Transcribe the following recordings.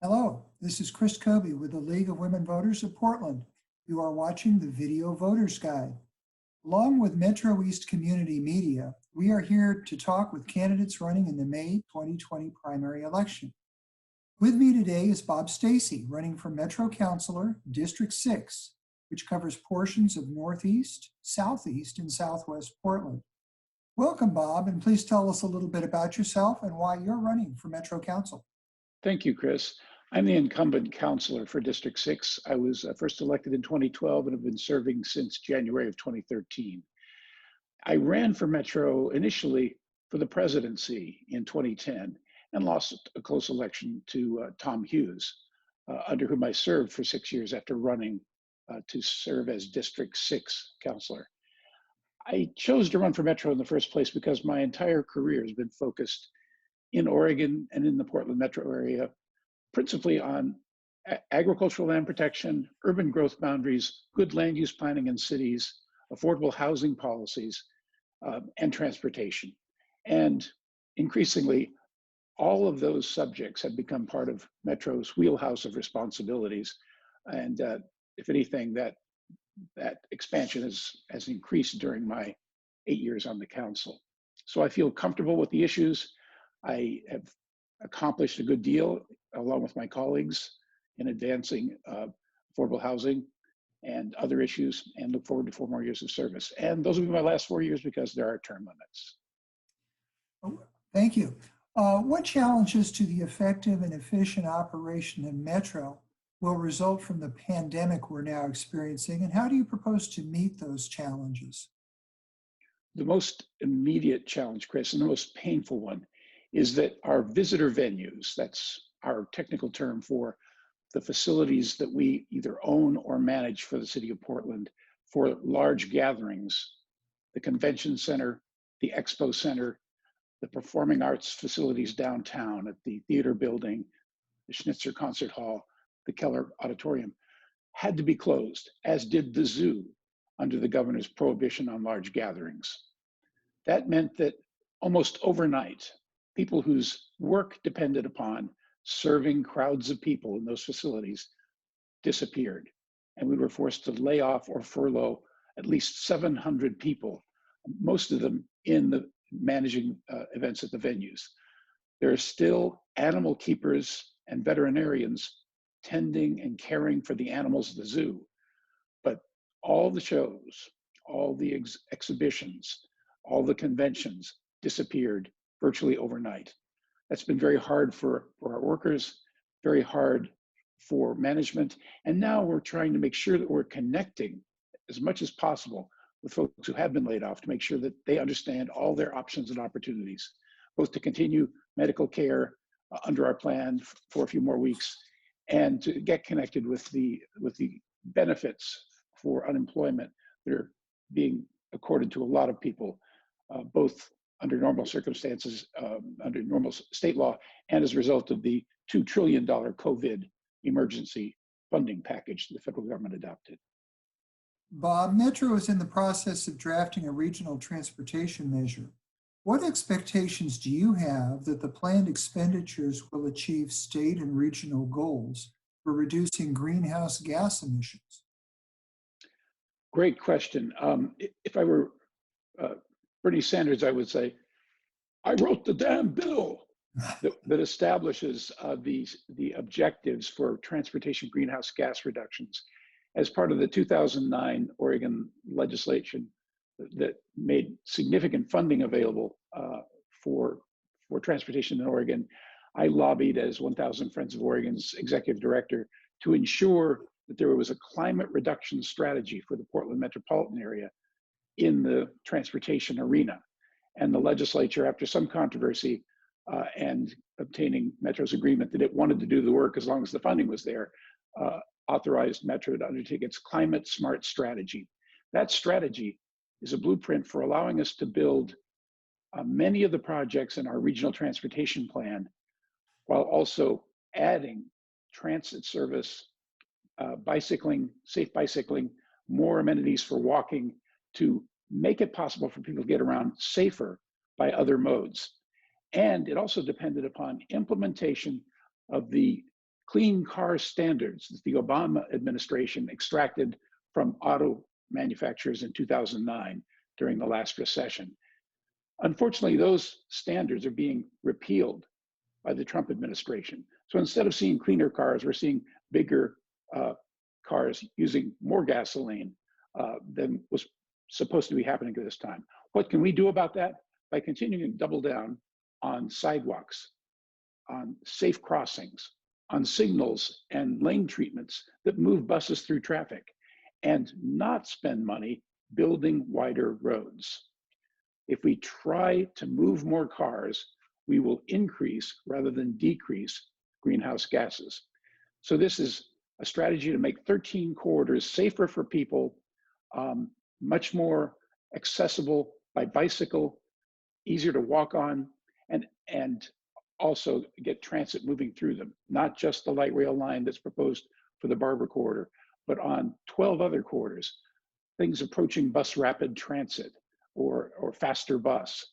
Hello, this is Chris Kobe with the League of Women Voters of Portland. You are watching the Video Voters Guide. Along with MetroEast Community Media, we are here to talk with candidates running in the May 2020 primary election. With me today is Bob Stacey, running for Metro Councilor, District 6, which covers portions of Northeast, Southeast, and Southwest Portland. Welcome, Bob, and please tell us a little bit about yourself and why you're running for Metro Council. Thank you, Chris. I'm the incumbent councilor for District 6. I was first elected in 2012 and have been serving since January of 2013. I ran for Metro initially for the presidency in 2010 and lost a close election to Tom Hughes, under whom I served for 6 years after running to serve as District 6 councilor. I chose to run for Metro in the first place because my entire career has been focused in Oregon and in the Portland metro area, principally on agricultural land protection, urban growth boundaries, good land use planning in cities, affordable housing policies, and transportation. And increasingly, all of those subjects have become part of Metro's wheelhouse of responsibilities. And if anything, that expansion has increased during my 8 years on the council. So I feel comfortable with the issues. I have accomplished a good deal along with my colleagues in advancing affordable housing and other issues, and look forward to 4 more years of service. And those will be my last 4 years because there are term limits. Thank you. What challenges to the effective and efficient operation in Metro will result from the pandemic we're now experiencing, and how do you propose to meet those challenges? The most immediate challenge, Chris, and the most painful one, is that our visitor venues, that's our technical term for the facilities that we either own or manage for the city of Portland for large gatherings, the convention center, the expo center, the performing arts facilities downtown at the theater building, the Schnitzer Concert Hall, the Keller Auditorium, had to be closed, as did the zoo under the governor's prohibition on large gatherings. That meant that almost overnight, people whose work depended upon serving crowds of people in those facilities disappeared. And we were forced to lay off or furlough at least 700 people, most of them in the managing events at the venues. There are still animal keepers and veterinarians tending and caring for the animals at the zoo, but all the shows, all the exhibitions, all the conventions disappeared virtually overnight. That's been very hard for our workers, very hard for management. And now we're trying to make sure that we're connecting as much as possible with folks who have been laid off to make sure that they understand all their options and opportunities, both to continue medical care under our plan for a few more weeks, and to get connected with the benefits for unemployment that are being accorded to a lot of people, both under normal circumstances, under normal state law, and as a result of the $2 trillion COVID emergency funding package the federal government adopted. Bob, Metro is in the process of drafting a regional transportation measure. What expectations do you have that the planned expenditures will achieve state and regional goals for reducing greenhouse gas emissions? Great question. If I were Bernie Sanders, I would say, I wrote the damn bill that establishes the objectives for transportation greenhouse gas reductions as part of the 2009 Oregon legislation that made significant funding available for transportation in Oregon. I lobbied as 1,000 Friends of Oregon's executive director to ensure that there was a climate reduction strategy for the Portland metropolitan area in the transportation arena. And the legislature, after some controversy and obtaining Metro's agreement that it wanted to do the work as long as the funding was there, authorized Metro to undertake its climate smart strategy. That strategy is a blueprint for allowing us to build many of the projects in our regional transportation plan, while also adding transit service, bicycling, safe bicycling, more amenities for walking, to make it possible for people to get around safer by other modes. And it also depended upon implementation of the clean car standards that the Obama administration extracted from auto manufacturers in 2009 during the last recession. Unfortunately, those standards are being repealed by the Trump administration. So instead of seeing cleaner cars, we're seeing bigger cars using more gasoline than was supposed to be happening at this time. What can we do about that? By continuing to double down on sidewalks, on safe crossings, on signals and lane treatments that move buses through traffic, and not spend money building wider roads. If we try to move more cars, we will increase rather than decrease greenhouse gases. So this is a strategy to make 13 corridors safer for people, much more accessible by bicycle, easier to walk on, and also get transit moving through them, not just the light rail line that's proposed for the Barber corridor, but on 12 other corridors, things approaching bus rapid transit or faster bus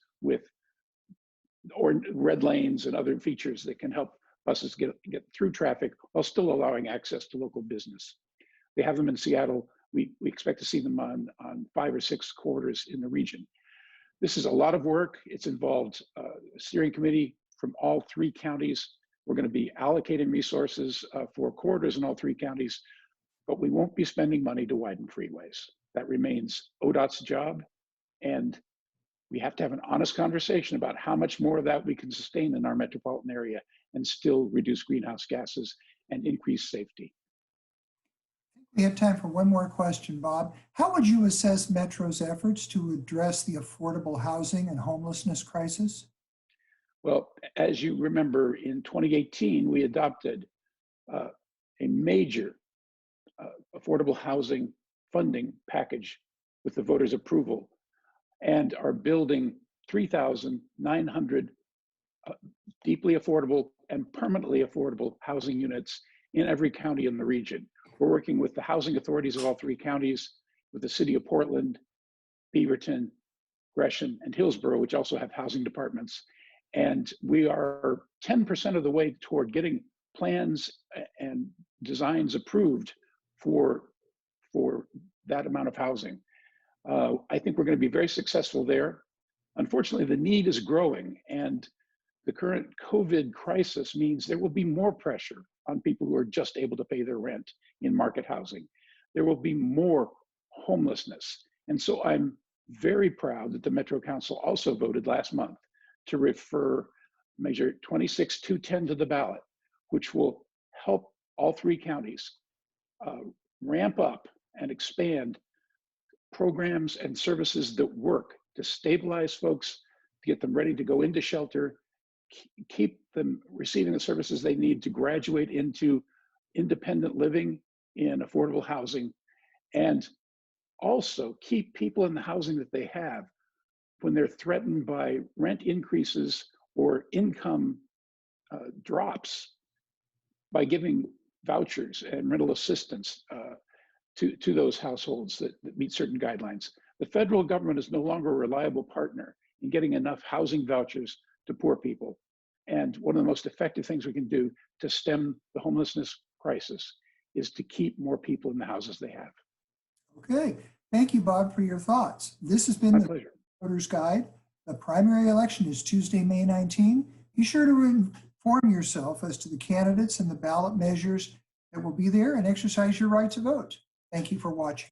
or red lanes and other features that can help buses get through traffic while still allowing access to local business. They have them in Seattle. We expect to see them on 5 or 6 corridors in the region. This is a lot of work. It's involved a steering committee from all 3 counties. We're going to be allocating resources for corridors in all 3 counties, but we won't be spending money to widen freeways. That remains ODOT's job, and we have to have an honest conversation about how much more of that we can sustain in our metropolitan area and still reduce greenhouse gases and increase safety. We have time for one more question, Bob. How would you assess Metro's efforts to address the affordable housing and homelessness crisis? Well, as you remember, in 2018, we adopted a major affordable housing funding package with the voters' approval, and are building 3,900 deeply affordable and permanently affordable housing units in every county in the region. We're working with the housing authorities of all 3 counties, with the city of Portland, Beaverton, Gresham, and Hillsborough, which also have housing departments. And we are 10% of the way toward getting plans and designs approved for that amount of housing. I think we're going to be very successful there. Unfortunately, the need is growing, and the current COVID crisis means there will be more pressure on people who are just able to pay their rent in market housing. There will be more homelessness. And so I'm very proud that the Metro Council also voted last month to refer Measure 26210 to the ballot, which will help all 3 counties ramp up and expand programs and services that work to stabilize folks, to get them ready to go into shelter, keep them receiving the services they need to graduate into independent living in affordable housing, and also keep people in the housing that they have when they're threatened by rent increases or income drops, by giving vouchers and rental assistance to those households that meet certain guidelines. The federal government is no longer a reliable partner in getting enough housing vouchers to poor people. And one of the most effective things we can do to stem the homelessness crisis is to keep more people in the houses they have. Okay, thank you, Bob, for your thoughts. This has been My the pleasure. Voter's Guide. The primary election is Tuesday, May 19. Be sure to inform yourself as to the candidates and the ballot measures that will be there and exercise your right to vote. Thank you for watching.